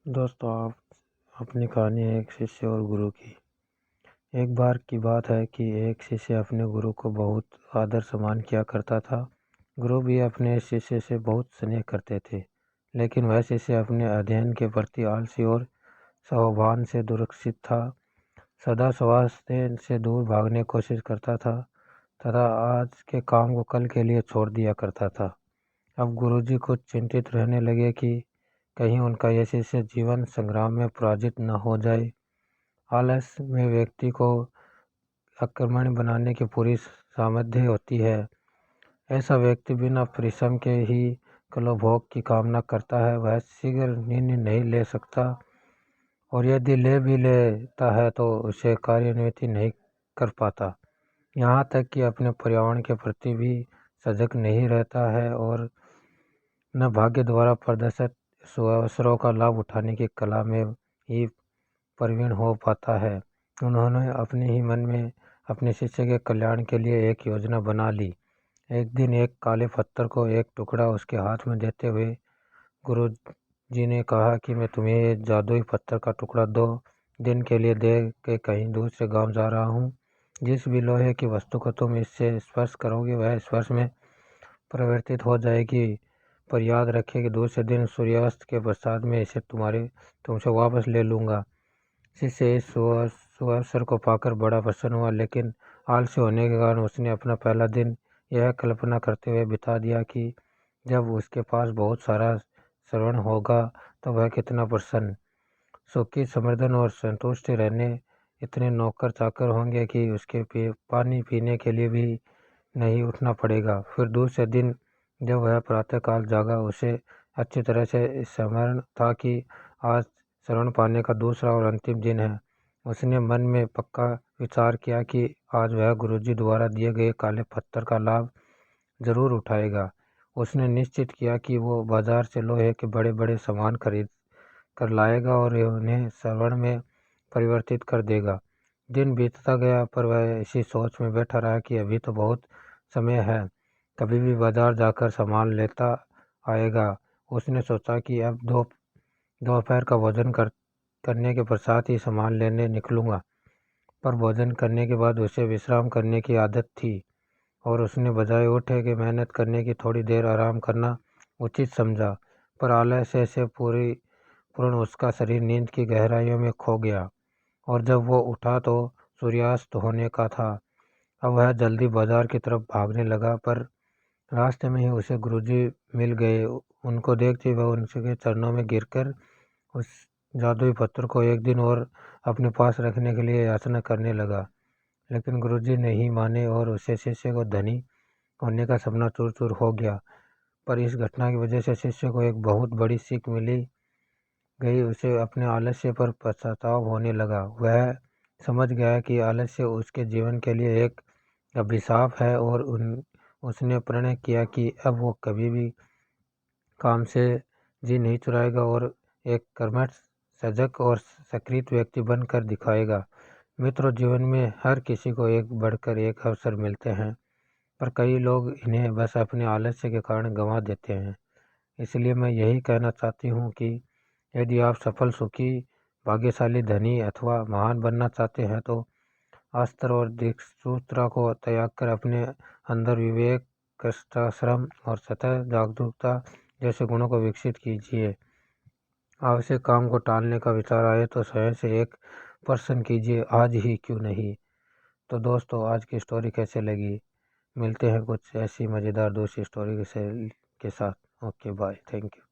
दोस्तों, आप अपनी कहानी है एक शिष्य और गुरु की। एक बार की बात है कि एक शिष्य अपने गुरु को बहुत आदर सम्मान किया करता था। गुरु भी अपने शिष्य से बहुत स्नेह करते थे, लेकिन वह शिष्य अपने अध्ययन के प्रति आलसी और स्वाभिमान से दुरक्षित था। सदा स्वास्थ्य से दूर भागने की कोशिश करता था तथा आज के काम को कल के लिए छोड़ दिया करता था। अब गुरुजी कुछ चिंतित रहने लगे कि कहीं उनका यह शिष्य जीवन संग्राम में पराजित न हो जाए। आलस में व्यक्ति को आक्रमण बनाने की पूरी सामर्थ्य होती है। ऐसा व्यक्ति बिना परिश्रम के ही कलोभोग की कामना करता है। वह शीघ्र निर्णय नहीं ले सकता और यदि ले भी लेता है तो उसे कार्यान्वित नहीं कर पाता। यहाँ तक कि अपने पर्यावरण के प्रति भी सजग नहीं रहता है और न भाग्य द्वारा प्रदर्शित अवसरों का लाभ उठाने की कला में ही प्रवीण हो पाता है। उन्होंने अपने ही मन में अपने शिष्य के कल्याण के लिए एक योजना बना ली। एक दिन एक काले पत्थर को एक टुकड़ा उसके हाथ में देते हुए गुरु जी ने कहा कि मैं तुम्हें ये जादुई पत्थर का टुकड़ा 2 दिन के लिए दे के कहीं दूसरे गांव जा रहा हूँ। जिस भी लोहे की वस्तु को तुम इससे स्पर्श करोगे वह स्पर्श में परिवर्तित हो जाएगी, पर याद रखें कि दूसरे दिन सूर्यास्त के पश्चात में इसे तुमसे वापस ले लूँगा। शिष्य इस सुअवसर को पाकर बड़ा प्रसन्न हुआ, लेकिन आलसी होने के कारण उसने अपना पहला दिन यह कल्पना करते हुए बिता दिया कि जब उसके पास बहुत सारा श्रवण होगा तो वह कितना प्रसन्न, सुखी, समृद्धन और संतुष्ट रहने इतने नौकर चाकर होंगे कि उसके पानी पीने के लिए भी नहीं उठना पड़ेगा। फिर दूसरे दिन जब वह प्रातःकाल जागा, उसे अच्छी तरह से स्मरण था कि आज शरण पाने का दूसरा और अंतिम दिन है। उसने मन में पक्का विचार किया कि आज वह गुरुजी द्वारा दिए गए काले पत्थर का लाभ जरूर उठाएगा। उसने निश्चित किया कि वो बाजार से लोहे के बड़े बड़े सामान खरीद कर लाएगा और उन्हें श्रवण में परिवर्तित कर देगा। दिन बीतता गया, पर वह इसी सोच में बैठा रहा कि अभी तो बहुत समय है, कभी भी बाजार जाकर सामान लेता आएगा। उसने सोचा कि अब दोपहर का भोजन करने के पश्चात ही सामान लेने निकलूंगा, पर भोजन करने के बाद उसे विश्राम करने की आदत थी और उसने बजाय उठे के मेहनत करने की थोड़ी देर आराम करना उचित समझा। पर आलस्य से पूर्ण उसका शरीर नींद की गहराइयों में खो गया और जब वो उठा तो सूर्यास्त होने का था। अब वह जल्दी बाजार की तरफ भागने लगा, पर रास्ते में ही उसे गुरुजी मिल गए। उनको देखते वह उनके चरणों में गिरकर उस जादुई पत्थर को एक दिन और अपने पास रखने के लिए याचना करने लगा, लेकिन गुरुजी नहीं माने और उसे शिष्य को धनी होने का सपना चूर चूर हो गया। पर इस घटना की वजह से शिष्य को एक बहुत बड़ी सीख मिली गई। उसे अपने आलस्य पर पश्चाताप होने लगा। वह समझ गया कि आलस्य उसके जीवन के लिए एक अभिशाप है और उसने प्रण किया कि अब वो कभी भी काम से जी नहीं चुराएगा और एक कर्मठ, सजग और सकृत व्यक्ति बनकर दिखाएगा। मित्रों, जीवन में हर किसी को एक बढ़कर एक अवसर मिलते हैं, पर कई लोग इन्हें बस अपने आलस्य के कारण गंवा देते हैं। इसलिए मैं यही कहना चाहती हूँ कि यदि आप सफल, सुखी, भाग्यशाली, धनी अथवा महान बनना चाहते हैं तो अस्त्र और दिक्सूत्र को त्याग कर अपने अंदर विवेक, कष्टाश्रम और सतत जागरूकता जैसे गुणों को विकसित कीजिए। आवश्यक काम को टालने का विचार आए तो स्वयं से एक प्रश्न कीजिए, आज ही क्यों नहीं। तो दोस्तों, आज की स्टोरी कैसे लगी? मिलते हैं कुछ ऐसी मज़ेदार दूसरी स्टोरी के साथ। Okay, bye, thank you.